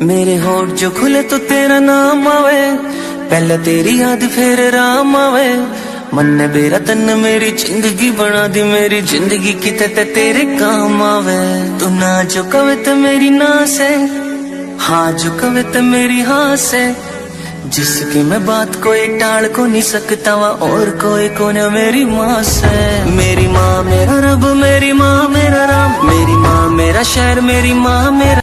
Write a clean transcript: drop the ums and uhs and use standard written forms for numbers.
मेरे होठ जो खुले तो तेरा नाम आवे, पहले तेरी याद फिर राम आवे। मन ने बेरा तन मेरी जिंदगी बना दी, मेरी जिंदगी किते ते तेरे काम आवे। तू ना जो कवे तो मेरी ना से, हाँ जो कवे तो मेरी हाँ से। जिसकी मैं बात कोई टाल को नहीं सकता वा, और कोई कौन मेरी माँ से। मेरी माँ मेरा रब, मेरी माँ मेरा राम, मेरी माँ मेरा शहर, मेरी माँ मेरा